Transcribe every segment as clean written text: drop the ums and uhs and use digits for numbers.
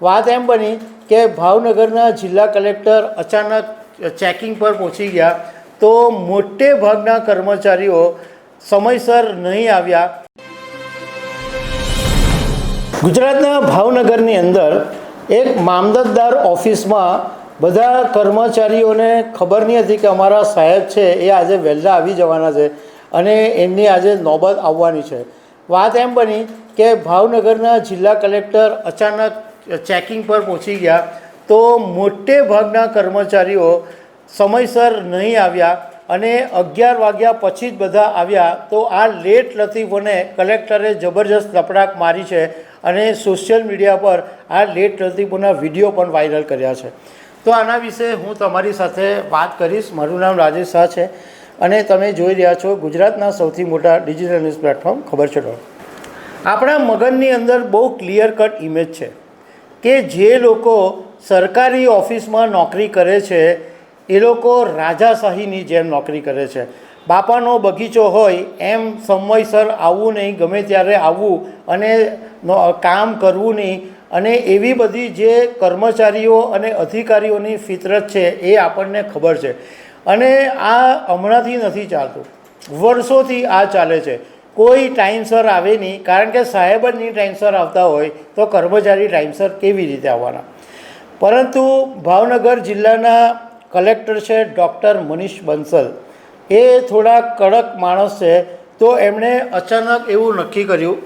વાત એમ બની કે ભાવનગરના જિલ્લા કલેક્ટર અચાનક ચેકિંગ પર પહોંચી ગયા તો મોટે ભાગના કર્મચારીઓ સમયસર નહીં આવ્યા। ગુજરાતના ભાવનગરની અંદર એક મામલતદાર ઓફિસમાં બધા કર્મચારીઓને ખબર નહીં હતી કે અમારા સાહેબ છે એ આજે વહેલા આવી જવાના છે અને એમની આજે નોબત આવવાની છે। વાત એમ બની કે ભાવનગરના જિલ્લા કલેક્ટર અચાનક ચેકિંગ પર પહોંચી ગયા તો મોટે ભાગના કર્મચારીઓ સમયસર નહીં આવ્યા અને 11 વાગ્યા પછી જ બધા આવ્યા। તો આ લેટ લતીફોને કલેક્ટરે જબરજસ્ત લપડાક મારી છે અને સોશિયલ મીડિયા પર આ લેટ લતીફોના વિડીયો પણ વાયરલ કર્યા છે। તો આના વિશે હું તમારી સાથે વાત કરીશ। મારું નામ રાજેશ શાહ છે અને તમે જોઈ રહ્યા છો ગુજરાતના સૌથી મોટા ડિજિટલ ન્યૂઝ પ્લેટફોર્મ ખબર છે ડોટ। આપણા મગજની અંદર બહુ ક્લિયર કટ ઇમેજ છે કે જે લોકો સરકારી ઓફિસમાં નોકરી કરે છે એ લોકો રાજાશાહીની જેમ નોકરી કરે છે। બાપાનો બગીચો હોય એમ સમયસર આવવું નહીં, ગમે ત્યારે આવવું અને કામ કરવું નહીં અને એવી બધી જે કર્મચારીઓ અને અધિકારીઓની ફિતરત છે એ આપણને ખબર છે અને આ હમણાંથી નથી ચાલતું, વર્ષોથી આ ચાલે છે। કોઈ ટાઈમસર આવે નહીં, કારણ કે સાહેબ જ નહીં ટાઈમસર આવતા હોય તો કર્મચારી ટાઈમસર કેવી રીતે આવવાના। પરંતુ ભાવનગર જિલ્લાના કલેક્ટર છે ડૉક્ટર મનીષ બંસલ, એ થોડા કડક માણસ છે। તો એમણે અચાનક એવું નક્કી કર્યું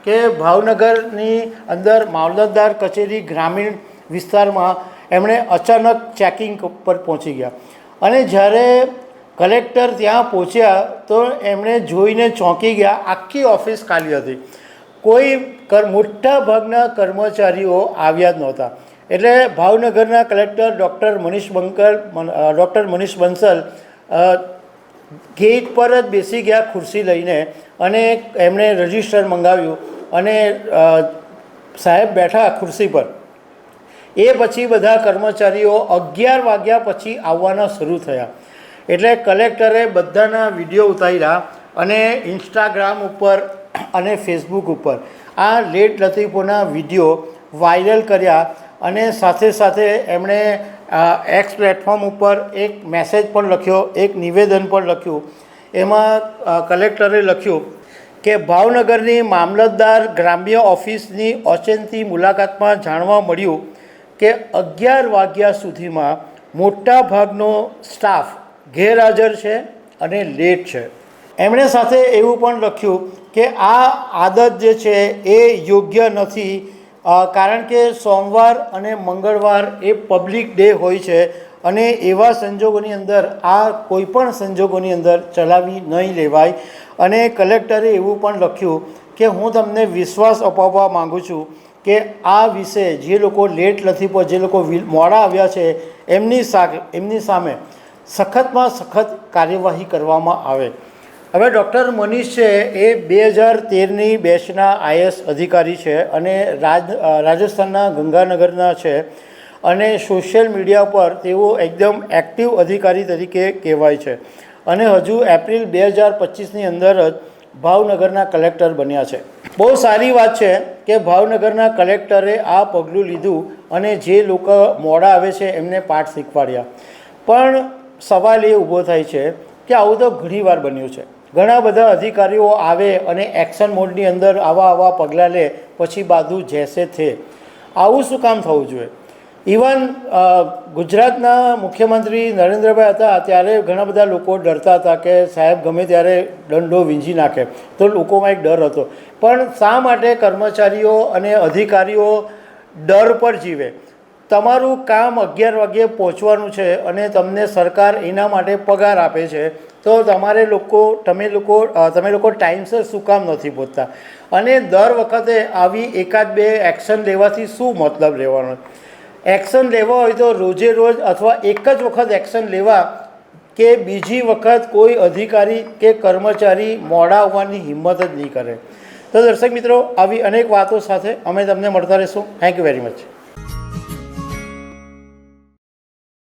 કે ભાવનગરની અંદર મામલતદાર કચેરી ગ્રામીણ વિસ્તારમાં એમણે અચાનક ચેકિંગ પર પહોંચી ગયા અને જ્યારે કલેક્ટર ત્યાં પહોંચ્યા તો એમણે જોઈને ચોંકી ગયા। આખી ઓફિસ ખાલી હતી, કોઈ મોટા ભાગના કર્મચારીઓ આવ્યા જ નહોતા। એટલે ભાવનગરના collector doctor Manish Bansal gate પર જ બેસી ગયા ખુરશી લઈને અને એમણે રજિસ્ટર મંગાવ્યું અને સાહેબ બેઠા ખુરશી પર। એ પછી બધા કર્મચારીઓ 11 વાગ્યા પછી આવવાના શરૂ થયા। એટલે કલેક્ટરે બધાના વિડીયો ઉતાર્યા અને ઇન્સ્ટાગ્રામ ઉપર અને ફેસબુક ઉપર આ લેટ લતીફોના વિડીયો વાયરલ કર્યા અને સાથે સાથે એમણે એક્સ પ્લેટફોર્મ ઉપર એક મેસેજ પણ લખ્યો, એક નિવેદન પણ લખ્યું। એમાં કલેક્ટરે લખ્યું કે ભાવનગરની મામલતદાર ગ્રામ્ય ઓફિસની ઓચિંતી મુલાકાતમાં જાણવા મળ્યું કે 11 વાગ્યા સુધીમાં મોટા ભાગનો સ્ટાફ ગેરહાજર છે અને લેટ છે। એમણે સાથે એવું પણ લખ્યું કે આ આદત જે છે એ યોગ્ય નથી, કારણ કે સોમવાર અને મંગળવાર એ પબ્લિક ડે હોય છે અને એવા સંજોગોની અંદર આ કોઈપણ સંજોગોની અંદર ચલાવી નહીં લેવાય। અને કલેક્ટરે એવું પણ લખ્યું કે હું તમને વિશ્વાસ અપાવવા માગું છું કે આ વિશે જે લોકો લેટ લતીફો, જે લોકો મોડા આવ્યા છે એમની સામે સખતમાં સખત કાર્યવાહી કરવામાં આવે। હવે ડૉક્ટર મનીષ છે એ 2013ની બેચના આઈએએસ અધિકારી છે અને રાજસ્થાનના ગંગાનગરના છે અને સોશિયલ મીડિયા પર તેઓ એકદમ એક્ટિવ અધિકારી તરીકે કહેવાય છે અને હજુ એપ્રિલ 2025ની અંદર જ ભાવનગરના કલેક્ટર બન્યા છે। બહુ સારી વાત છે કે ભાવનગરના કલેક્ટરે આ પગલું લીધું અને જે લોકો મોડા આવે છે એમને પાઠ શીખવાડ્યા। પણ સવાલ એ ઊભો થાય છે કે આવું તો ઘણીવાર બન્યું છે। ઘણા બધા અધિકારીઓ આવે અને એક્શન મોડની અંદર આવા પગલાં લે પછી બાજુ જૈસે થે। આવું શું કામ થવું જોઈએ? ઇવન ગુજરાતના મુખ્યમંત્રી નરેન્દ્રભાઈ હતા ત્યારે ઘણા બધા લોકો ડરતા હતા કે સાહેબ ગમે ત્યારે દંડો વીંજી નાખે, તો લોકોમાં એક ડર હતો। પણ શા માટે કર્મચારીઓ અને અધિકારીઓ ડર પર જીવે? તમારું કામ 11 વાગ્યે પહોંચવાનું છે અને તમને સરકાર એના માટે પગાર આપે છે, તો તમે લોકો ટાઈમસર શું કામ નથી પહોંચતા? અને દર વખતે આવી એકાદ બે એક્શન લેવાથી શું મતલબ લેવાનો? એક્શન લેવા હોય તો રોજે રોજ અથવા એક જ વખત એક્શન લેવા કે બીજી વખત કોઈ અધિકારી કે કર્મચારી મોડા આવવાની હિંમત જ નહીં કરે। તો દર્શક મિત્રો, આવી અનેક વાતો સાથે અમે તમને મળતા રહીશું। Thank you very much.